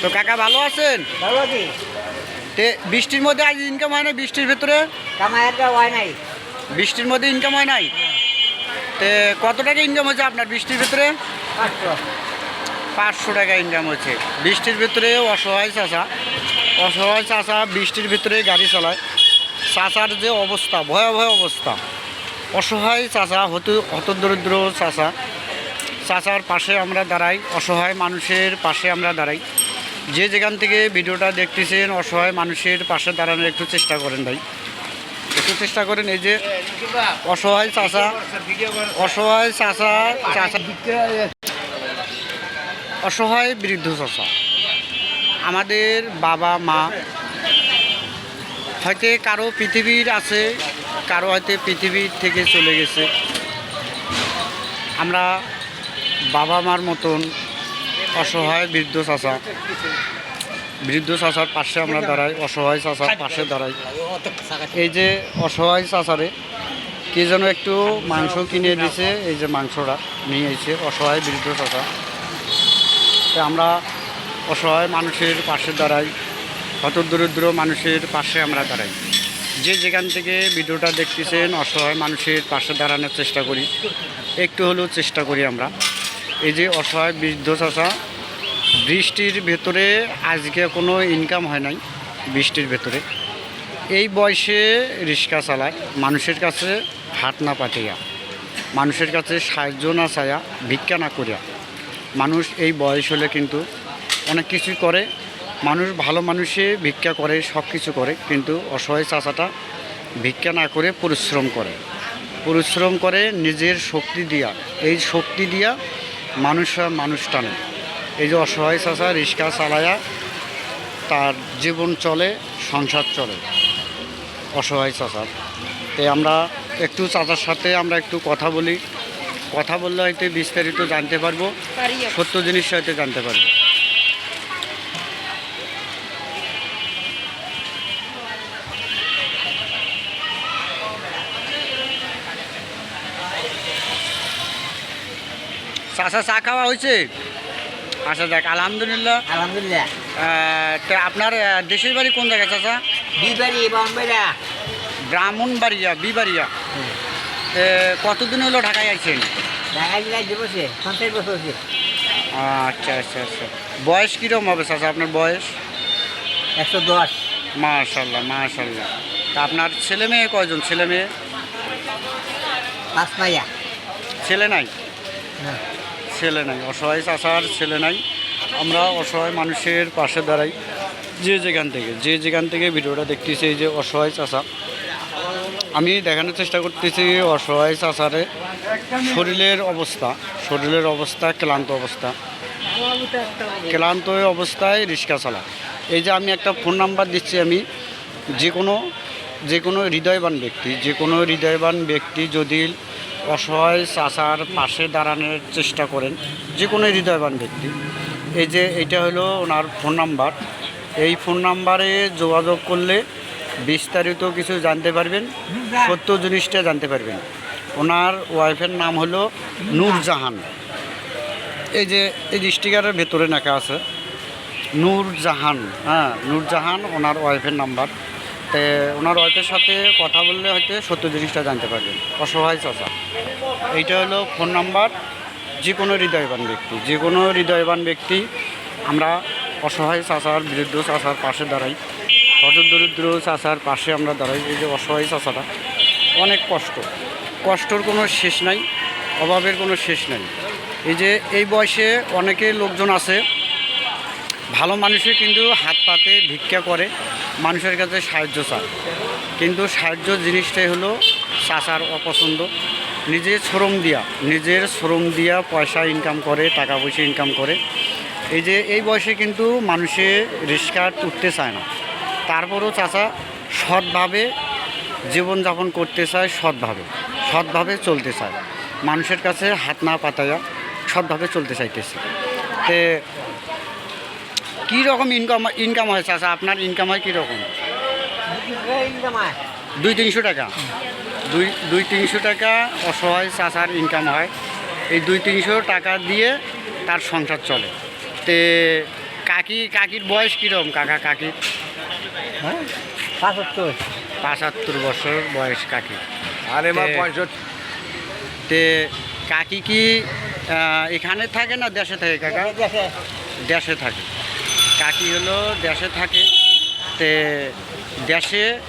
তো কাকা ভালো আছেন? ভালো আছি। তে বৃষ্টির মধ্যে আজ ইনকাম হয় না? বৃষ্টির ভেতরে কামাইটা হয় নাই। বৃষ্টির মধ্যে ইনকাম হয় নাই? তে কত টাকা ইনকাম হয়েছে আপনার বৃষ্টির ভেতরে? 500। 500 টাকা ইনকাম হচ্ছে বৃষ্টির ভিতরে। অসহায় চাষা বৃষ্টির ভিতরে গাড়ি চালায়। চাষার যে অবস্থা, ভয়াবহ অবস্থা। অসহায় চাষা, হতদরিদ্র চাষার পাশে আমরা দাঁড়াই, অসহায় মানুষের পাশে আমরা দাঁড়াই। যে যেখান থেকে ভিডিওটা দেখতেছেন অসহায় মানুষের পাশে দাঁড়ানোর একটু চেষ্টা করেন ভাই, একটু চেষ্টা করেন। এই যে অসহায় চাষা অসহায় বৃদ্ধ চাষা, আমাদের বাবা মা হয়তো কারো পৃথিবীর আছে, কারো হয়তো পৃথিবীর থেকে চলে গেছে। আমরা বাবা মার মতন অসহায় বৃদ্ধ চাষার পাশে আমরা দাঁড়াই, অসহায় চাষার পাশে দাঁড়াই। এই যে অসহায় চাষারে কে যেন একটু মাংস কিনে দিছে, এই যে মাংসটা নিয়ে এসে অসহায় বৃদ্ধ চাষা। আমরা অসহায় মানুষের পাশে দাঁড়াই, হতদরিদ্র মানুষের পাশে আমরা দাঁড়াই। যে যেখান থেকে ভিডিওটা দেখতেছেন অসহায় মানুষের পাশে দাঁড়ানোর চেষ্টা করি, একটু হলেও চেষ্টা করি আমরা। এই যে অসহায় বৃদ্ধ চাষা, বৃষ্টির ভেতরে আজকে কোনো ইনকাম হয় নাই। বৃষ্টির ভেতরে এই বয়সে রিক্সা চালায়, মানুষের কাছে হাত না পাতিয়া, মানুষের কাছে সাহায্য না চায়া, ভিক্ষা না করিয়া। মানুষ এই বয়স হলে কিন্তু অনেক কিছুই করে, মানুষ ভালো মানুষে ভিক্ষা করে, সব কিছু করে, কিন্তু অসহায় চাচাটা ভিক্ষা না করে পরিশ্রম করে নিজের শক্তি দিয়া। এই শক্তি দিয়া মানুষ টানে। এই যে অসহায় চাচা রিক্সা চালায়া তার জীবন চলে, সংসার চলে অসহায় চাচার। তাই আমরা একটু চাচার সাথে আমরা একটু কথা বললে হয়তো বিস্তারিত জানতে পারবো, সত্য জিনিস হয়তো জানতে পারবো। চাচা চা খাওয়া হয়েছে? আচ্ছা যাক, আলহামদুলিল্লাহ। আলহামদুলিল্লাহ। তো আপনার দেশের বাড়ি কোন জায়গায় চাচা? ব্রাহ্মণবাড়িয়া, বিবাড়িয়া। কতদিন হলো ঢাকায় আইছেন? আচ্ছা আচ্ছা আচ্ছা। বয়স কীরকম হবে চাচা আপনার বয়স? 110। মাশাল্লাহ। তা আপনার ছেলে মেয়ে কয়জন? ছেলে মেয়ে? 5 মাইয়া। ছেলে নাই? অসহায় চাচার ছেলে নাই। আমরা অসহায় মানুষের পাশে দাঁড়াই, যে যেখান থেকে ভিডিওটা দেখতেছি। এই যে অসহায় চাচা, আমি দেখানোর চেষ্টা করতেছি অসহায় চাচারে শরীরের অবস্থা ক্লান্ত অবস্থায় রিক্সা চালা। এই যে আমি একটা ফোন নাম্বার দিচ্ছি, আমি যে কোনো হৃদয়বান ব্যক্তি যদি অসহায় চাচার পাশে দাঁড়ানোর চেষ্টা করেন, যে কোনো হৃদয়বান ব্যক্তি, এই যে এটা হলো ওনার ফোন নাম্বার। এই ফোন নাম্বারে যোগাযোগ করলে বিস্তারিত কিছু জানতে পারবেন, সত্য জিনিসটা জানতে পারবেন। ওনার ওয়াইফের নাম হলো নূরজাহান। এই যে স্টিকারের ভেতরে লেখা আছে নূরজাহান। নূরজাহান ওনার ওয়াইফের নাম্বার। তো ওনার ওয়াইফের সাথে কথা বললে হয়তো সত্য জিনিসটা জানতে পারবেন। অসহায় চাচা, এইটা হলো ফোন নাম্বার। যে কোনো হৃদয়বান ব্যক্তি আমরা অসহায় চাচার, বৃদ্ধ চাচার পাশে দাঁড়াই, হতদরিদ্র চাচার পাশে আমরা দাঁড়াই। এই যে অসহায় চাচাটা অনেক কষ্টর কোনো শেষ নাই, অভাবের কোনো শেষ নাই। এই যে এই বয়সে অনেকে লোকজন আছে, ভালো মানুষে কিন্তু হাত পাতে ভিক্ষা করে, মানুষের কাছে সাহায্য চায়, কিন্তু সাহায্য জিনিসটাই হলো চাচার অপছন্দ। নিজের শ্রম দিয়া পয়সা ইনকাম করে, টাকা পয়সা ইনকাম করে। এই যে এই বয়সে কিন্তু মানুষে রিক্সা উঠতে চায় না, তারপরও চাচা সৎভাবে জীবনযাপন করতে চায়, সৎভাবে চলতে চায়, মানুষের কাছে হাত না পাতায়া সৎভাবে চলতে চাইতেছে। তে কীরকম ইনকাম হয় চাচা? আপনার ইনকাম হয় কীরকম? 200-300 টাকা। 200-300 টাকা অসহায় চাচার ইনকাম হয়। এই 200-300 টাকা দিয়ে তার সংসার চলে। তে কাকির বয়স কীরকম কাকির? হ্যাঁ 75। 75 বছর বয়স কাকি। আরে মা তে- 65। তে কাকি কি এখানে থাকে না দেশে থাকে কাকা? দেখে দেশে থাকে। কাকি হলো দেশে থাকে। তে দেশে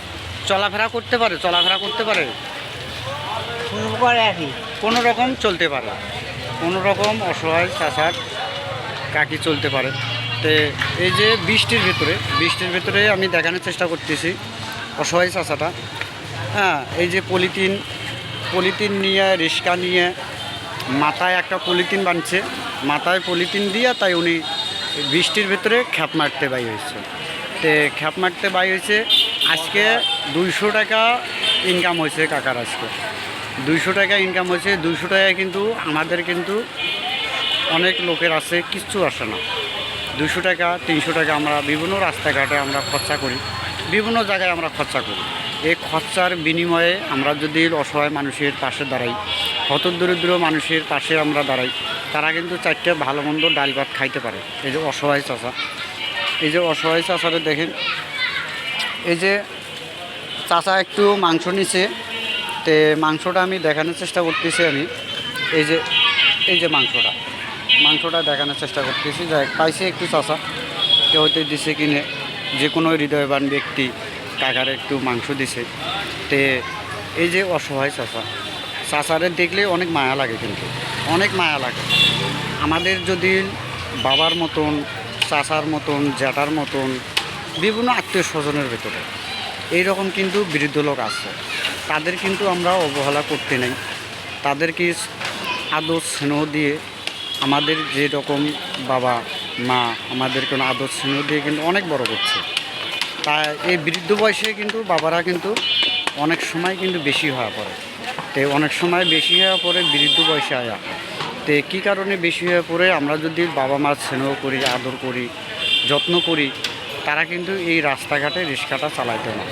চলাফেরা করতে পারে শুরু করে আর কি। কোনো রকম চলতে পারে, কোনো রকম অসহায় চাষার কাকি চলতে পারে। তো এই যে বৃষ্টির ভেতরে আমি দেখানোর চেষ্টা করতেছি অসহায় চাষাটা। হ্যাঁ, এই যে পলিথিন নিয়ে রিক্সা নিয়ে মাথায় একটা পলিথিন বানছে, মাথায় পলিথিন দিয়ে তাই উনি বৃষ্টির ভেতরে খ্যাপ মারতে বাই হয়েছে। খ্যাপ মারতে বাই হয়েছে। আজকে 200 টাকা ইনকাম হয়েছে কাকার। আজকে 200 টাকা ইনকাম হয়েছে। 200 টাকায় কিন্তু আমাদের কিন্তু অনেক লোকের আছে কিচ্ছু আসে না। 200 টাকা 300 টাকা আমরা বিভিন্ন রাস্তাঘাটে আমরা খরচা করি, বিভিন্ন জায়গায় আমরা খরচা করি। এই খরচার বিনিময়ে আমরা যদি অসহায় মানুষের পাশে দাঁড়াই, হতদরিদ্র মানুষের পাশে আমরা দাঁড়াই, তারা কিন্তু 4টে ভালো মন্দ ডাল ভাত খাইতে পারে। এই যে অসহায় চাষারে দেখেন, এই যে চাষা একটু মাংস নিছে। মাংসটা আমি দেখানোর চেষ্টা করতেছি। আমি এই যে মাংসটা দেখানোর চেষ্টা করতেছি। যাই পাইছে একটু চাষা, কেউ হয়তো দিছে কিনে, যে কোনো হৃদয়বান ব্যক্তি কাকারে একটু মাংস দিছে। এই যে অসহায় চাষারে দেখলে অনেক মায়া লাগে, কিন্তু অনেক মায়া লাগে। আমাদের যদি বাবার মতন, চাচার মতন, জ্যাঠার মতন বিভিন্ন আত্মীয় স্বজনের ভেতরে এইরকম কিন্তু বৃদ্ধ লোক আছে, তাদের কিন্তু আমরা অবহেলা করতে নেই। তাদেরকে আদর স্নেহ দিয়ে, আমাদের যেরকম বাবা মা আমাদের কোনো আদর স্নেহ দিয়ে কিন্তু অনেক বড় করছে। তাই এই বৃদ্ধ বয়সে কিন্তু বাবারা কিন্তু অনেক সময় কিন্তু বেশি হওয়া পড়ে। অনেক সময় বেশি হওয়া পড়ে বৃদ্ধ বয়সে আয়া। কী কারণে বেশি হয়ে পড়ে? আমরা যদি বাবা মার স্নেহ করি, আদর করি, যত্ন করি, তারা কিন্তু এই রাস্তাঘাটে রিক্সাটা চালাইতে না।